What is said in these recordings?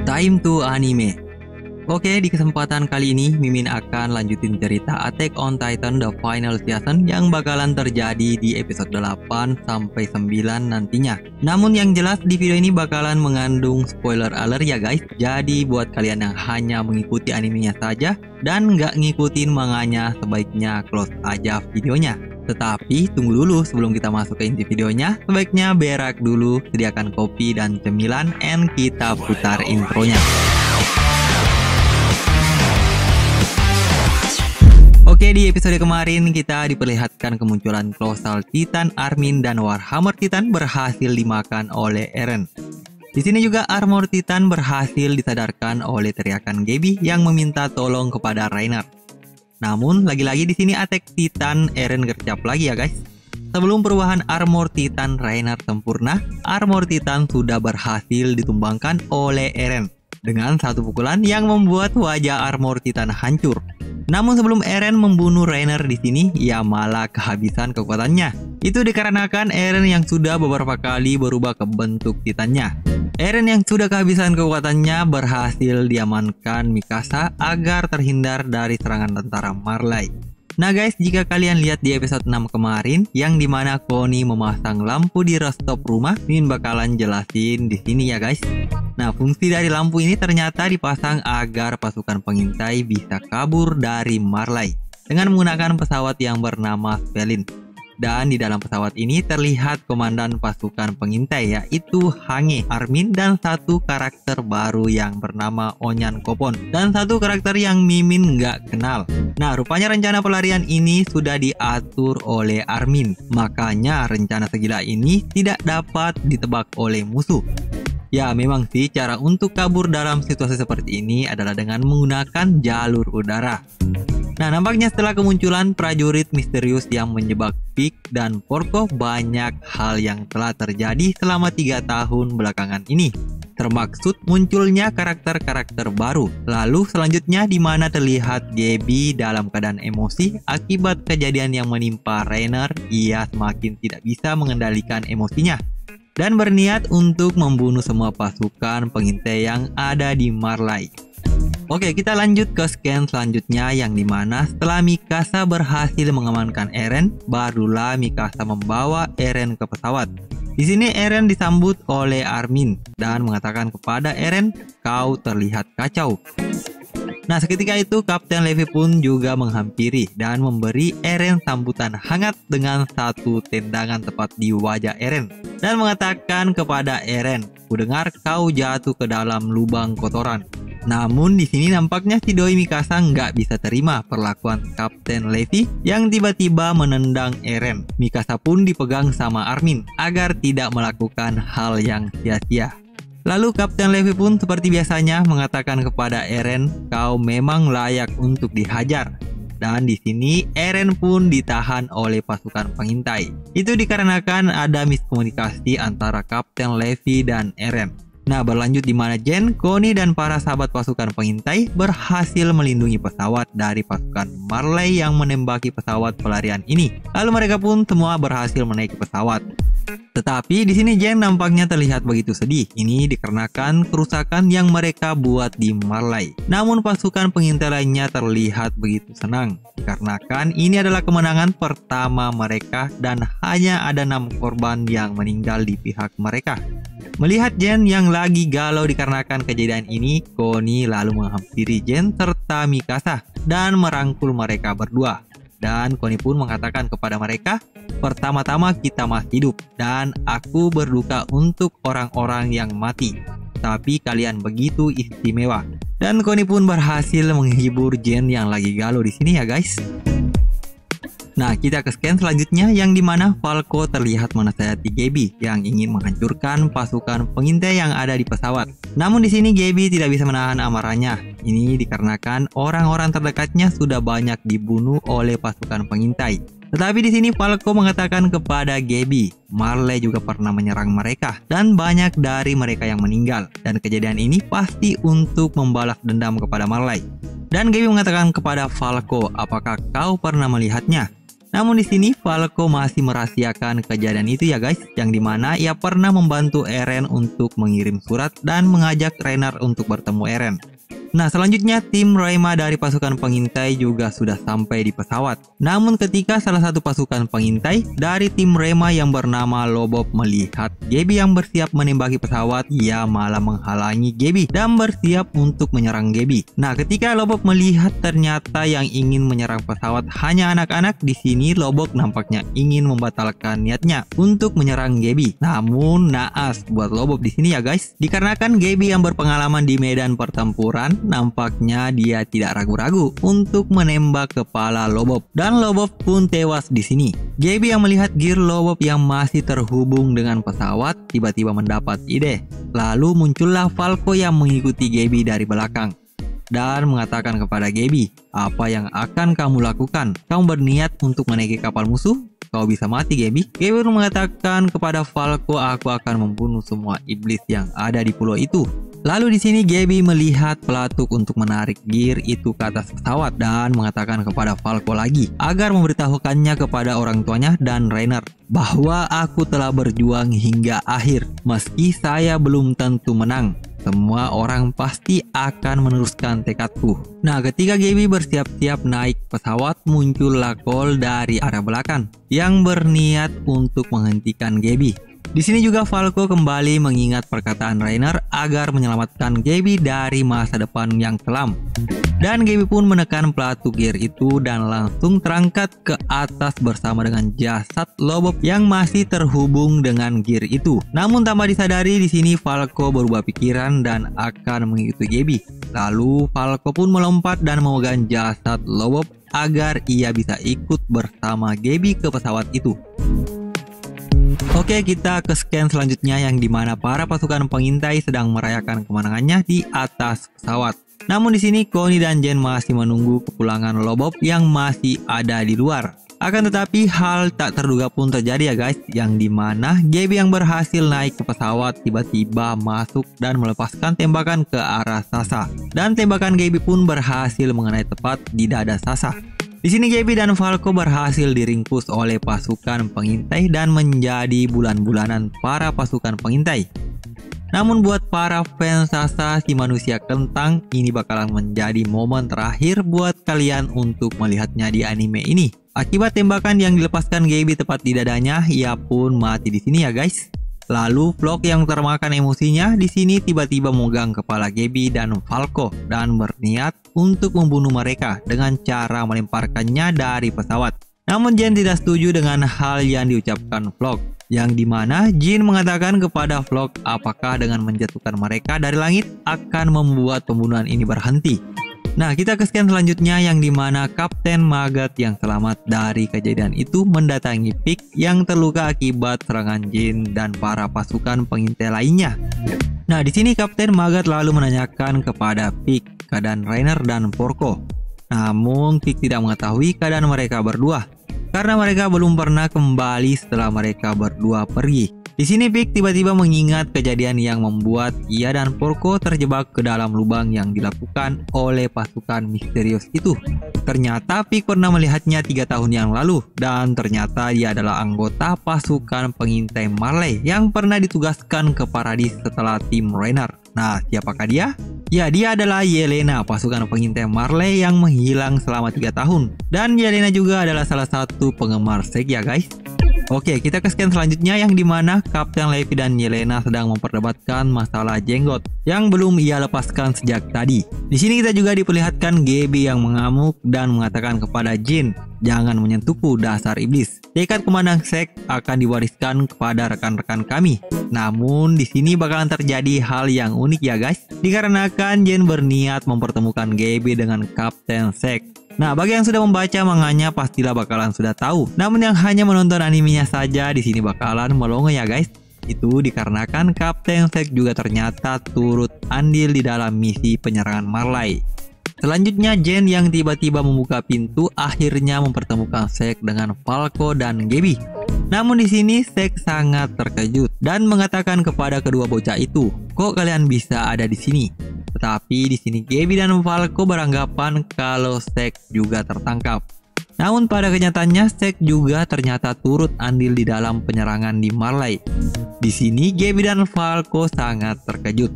Time to Anime. Oke, di kesempatan kali ini Mimin akan lanjutin cerita Attack on Titan The Final Season yang bakalan terjadi di episode 8 sampai 9 nantinya. Namun yang jelas di video ini bakalan mengandung spoiler alert ya guys. Jadi buat kalian yang hanya mengikuti animenya saja dan nggak ngikutin manganya, sebaiknya close aja videonya. Tetapi tunggu dulu sebelum kita masuk ke inti videonya, sebaiknya berak dulu, sediakan kopi dan cemilan, and kita putar intronya. Oke, di episode kemarin kita diperlihatkan kemunculan Colossal Titan Armin dan Warhammer Titan berhasil dimakan oleh Eren. Di sini juga Armor Titan berhasil disadarkan oleh teriakan Gaby yang meminta tolong kepada Reiner. Namun lagi-lagi di sini Attack Titan Eren gercep lagi ya guys. Sebelum perubahan Armor Titan Reiner sempurna, Armor Titan sudah berhasil ditumbangkan oleh Eren dengan satu pukulan yang membuat wajah Armor Titan hancur. Namun sebelum Eren membunuh Reiner di sini, ia malah kehabisan kekuatannya. Itu dikarenakan Eren yang sudah beberapa kali berubah ke bentuk Titannya. Eren yang sudah kehabisan kekuatannya berhasil diamankan Mikasa agar terhindar dari serangan tentara Marley. Nah guys, jika kalian lihat di episode 6 kemarin yang dimana Connie memasang lampu di rooftop rumah, Min bakalan jelasin di sini ya guys. Nah, fungsi dari lampu ini ternyata dipasang agar pasukan pengintai bisa kabur dari Marley dengan menggunakan pesawat yang bernama Svelin. Dan di dalam pesawat ini terlihat komandan pasukan pengintai yaitu Hange, Armin, dan satu karakter baru yang bernama Onyan Kopon, dan satu karakter yang Mimin nggak kenal. Nah, rupanya rencana pelarian ini sudah diatur oleh Armin, makanya rencana segila ini tidak dapat ditebak oleh musuh. Ya memang sih, cara untuk kabur dalam situasi seperti ini adalah dengan menggunakan jalur udara. Nah, nampaknya setelah kemunculan prajurit misterius yang menjebak Pieck dan Porco, banyak hal yang telah terjadi selama 3 tahun belakangan ini. Termaksud munculnya karakter-karakter baru. Lalu selanjutnya di mana terlihat Gaby dalam keadaan emosi akibat kejadian yang menimpa Reiner. Ia semakin tidak bisa mengendalikan emosinya dan berniat untuk membunuh semua pasukan pengintai yang ada di Marley. Oke, kita lanjut ke scan selanjutnya yang dimana setelah Mikasa berhasil mengamankan Eren, barulah Mikasa membawa Eren ke pesawat. Di sini Eren disambut oleh Armin dan mengatakan kepada Eren, "Kau terlihat kacau." Nah, seketika itu Kapten Levi pun juga menghampiri dan memberi Eren sambutan hangat dengan satu tendangan tepat di wajah Eren dan mengatakan kepada Eren, "Kudengar kau jatuh ke dalam lubang kotoran." Namun di sini nampaknya si Doi Mikasa nggak bisa terima perlakuan Kapten Levi yang tiba-tiba menendang Eren. Mikasa pun dipegang sama Armin agar tidak melakukan hal yang sia-sia. Lalu Kapten Levi pun seperti biasanya mengatakan kepada Eren, "Kau memang layak untuk dihajar." Dan di sini Eren pun ditahan oleh pasukan pengintai. Itu dikarenakan ada miskomunikasi antara Kapten Levi dan Eren. Nah, berlanjut di mana Jen, Connie, dan para sahabat pasukan pengintai berhasil melindungi pesawat dari pasukan Marley yang menembaki pesawat pelarian ini. Lalu mereka pun semua berhasil menaiki pesawat. Tetapi di sini Jen nampaknya terlihat begitu sedih. Ini dikarenakan kerusakan yang mereka buat di Marley. Namun pasukan pengintai lainnya terlihat begitu senang, dikarenakan ini adalah kemenangan pertama mereka dan hanya ada 6 korban yang meninggal di pihak mereka. Melihat Jen yang lagi galau dikarenakan kejadian ini, Connie lalu menghampiri Jen serta Mikasa dan merangkul mereka berdua. Dan Connie pun mengatakan kepada mereka, "Pertama-tama kita masih hidup dan aku berduka untuk orang-orang yang mati. Tapi kalian begitu istimewa." Dan Connie pun berhasil menghibur Jen yang lagi galau di sini ya guys. Nah, kita ke scan selanjutnya yang dimana Falco terlihat menasihati Gaby yang ingin menghancurkan pasukan pengintai yang ada di pesawat. Namun di sini Gaby tidak bisa menahan amarahnya. Ini dikarenakan orang-orang terdekatnya sudah banyak dibunuh oleh pasukan pengintai. Tetapi di sini Falco mengatakan kepada Gaby, Marley juga pernah menyerang mereka dan banyak dari mereka yang meninggal. Dan kejadian ini pasti untuk membalas dendam kepada Marley. Dan Gaby mengatakan kepada Falco, "Apakah kau pernah melihatnya?" Namun di sini Falco masih merahasiakan kejadian itu ya guys, yang dimana ia pernah membantu Eren untuk mengirim surat dan mengajak Reiner untuk bertemu Eren. Nah, selanjutnya tim Rema dari pasukan pengintai juga sudah sampai di pesawat. Namun ketika salah satu pasukan pengintai dari tim Rema yang bernama Lobov melihat Gaby yang bersiap menembaki pesawat, ia malah menghalangi Gaby dan bersiap untuk menyerang Gaby. Nah, ketika Lobov melihat ternyata yang ingin menyerang pesawat hanya anak-anak, di sini Lobov nampaknya ingin membatalkan niatnya untuk menyerang Gaby. Namun naas buat Lobov di sini ya guys, dikarenakan Gaby yang berpengalaman di medan pertempuran, nampaknya dia tidak ragu-ragu untuk menembak kepala Lobov dan Lobov pun tewas di sini. Gaby yang melihat gear Lobov yang masih terhubung dengan pesawat tiba-tiba mendapat ide. Lalu muncullah Falco yang mengikuti Gaby dari belakang dan mengatakan kepada Gaby, "Apa yang akan kamu lakukan? Kamu berniat untuk menaiki kapal musuh? Kau bisa mati, Gaby." Gaby pun mengatakan kepada Falco, "Aku akan membunuh semua iblis yang ada di pulau itu." Lalu di sini Gaby melihat pelatuk untuk menarik gear itu ke atas pesawat dan mengatakan kepada Falco lagi agar memberitahukannya kepada orang tuanya dan Reiner bahwa aku telah berjuang hingga akhir. Meski saya belum tentu menang, semua orang pasti akan meneruskan tekadku. Nah, ketika Gaby bersiap-siap naik pesawat, muncullah Cole dari arah belakang yang berniat untuk menghentikan Gaby. Di sini juga Falco kembali mengingat perkataan Reiner agar menyelamatkan Gaby dari masa depan yang kelam. Dan Gaby pun menekan pelatuk gear itu dan langsung terangkat ke atas bersama dengan jasad Lobov yang masih terhubung dengan gear itu. Namun tanpa disadari di sini Falco berubah pikiran dan akan mengikuti Gaby. Lalu Falco pun melompat dan memegang jasad Lobov agar ia bisa ikut bersama Gaby ke pesawat itu. Oke, kita ke scan selanjutnya yang dimana para pasukan pengintai sedang merayakan kemenangannya di atas pesawat. Namun di sini Connie dan Jen masih menunggu kepulangan Lobov yang masih ada di luar. Akan tetapi hal tak terduga pun terjadi ya guys, yang dimana Gaby yang berhasil naik ke pesawat tiba-tiba masuk dan melepaskan tembakan ke arah Sasha. Dan tembakan Gaby pun berhasil mengenai tepat di dada Sasha. Di sini Gaby dan Falco berhasil diringkus oleh pasukan pengintai dan menjadi bulan-bulanan para pasukan pengintai. Namun buat para fans Sasha si manusia kentang, ini bakalan menjadi momen terakhir buat kalian untuk melihatnya di anime ini. Akibat tembakan yang dilepaskan Gaby tepat di dadanya, ia pun mati di sini ya guys. Lalu Vlog yang termakan emosinya di sini tiba-tiba memegang kepala Gaby dan Falco dan berniat untuk membunuh mereka dengan cara melemparkannya dari pesawat. Namun Jin tidak setuju dengan hal yang diucapkan Vlog, yang dimana Jin mengatakan kepada Vlog apakah dengan menjatuhkan mereka dari langit akan membuat pembunuhan ini berhenti. Nah, kita ke scan selanjutnya yang dimana Kapten Magat yang selamat dari kejadian itu mendatangi Pieck yang terluka akibat serangan Jin dan para pasukan pengintai lainnya. Nah, di sini Kapten Magat lalu menanyakan kepada Pieck keadaan Reiner dan Porco. Namun Pieck tidak mengetahui keadaan mereka berdua karena mereka belum pernah kembali setelah mereka berdua pergi. Di sini Pieck tiba-tiba mengingat kejadian yang membuat ia dan Porco terjebak ke dalam lubang yang dilakukan oleh pasukan misterius itu. Ternyata Pieck pernah melihatnya 3 tahun yang lalu dan ternyata dia adalah anggota pasukan pengintai Marley yang pernah ditugaskan ke Paradis setelah tim Reiner. Nah, siapakah dia? Ya, dia adalah Yelena, pasukan pengintai Marley yang menghilang selama 3 tahun. Dan Yelena juga adalah salah satu penggemar Zack ya guys. Oke, kita ke scan selanjutnya yang dimana Kapten Levi dan Yelena sedang memperdebatkan masalah jenggot yang belum ia lepaskan sejak tadi. Di sini kita juga diperlihatkan Gaby yang mengamuk dan mengatakan kepada Jin, "Jangan menyentuhku, dasar iblis. Tekad komandan Zack akan diwariskan kepada rekan-rekan kami." Namun di sini bakalan terjadi hal yang unik ya guys, dikarenakan Jin berniat mempertemukan Gaby dengan Kapten Zack. Nah, bagi yang sudah membaca manganya pastilah bakalan sudah tahu. Namun yang hanya menonton animenya saja di sini bakalan melongo ya guys. Itu dikarenakan Kapten Zack juga ternyata turut andil di dalam misi penyerangan Marley. Selanjutnya Jen yang tiba-tiba membuka pintu akhirnya mempertemukan Zack dengan Falco dan Gaby. Namun di sini Zack sangat terkejut dan mengatakan kepada kedua bocah itu, "Kok kalian bisa ada di sini?" Tetapi di sini Gaby dan Falco beranggapan kalau Zack juga tertangkap. Namun pada kenyataannya Zack juga ternyata turut andil di dalam penyerangan di Marley. Di sini Gaby dan Falco sangat terkejut.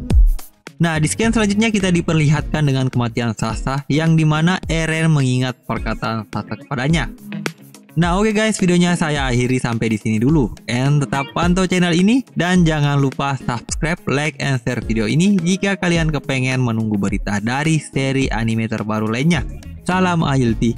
Nah, di scan selanjutnya kita diperlihatkan dengan kematian Sasha yang dimana Eren mengingat perkataan Sasha kepadanya. Nah, oke guys, videonya saya akhiri sampai di sini dulu. And tetap pantau channel ini dan jangan lupa subscribe, like, and share video ini jika kalian kepengen menunggu berita dari seri anime terbaru lainnya. Salam AYLT.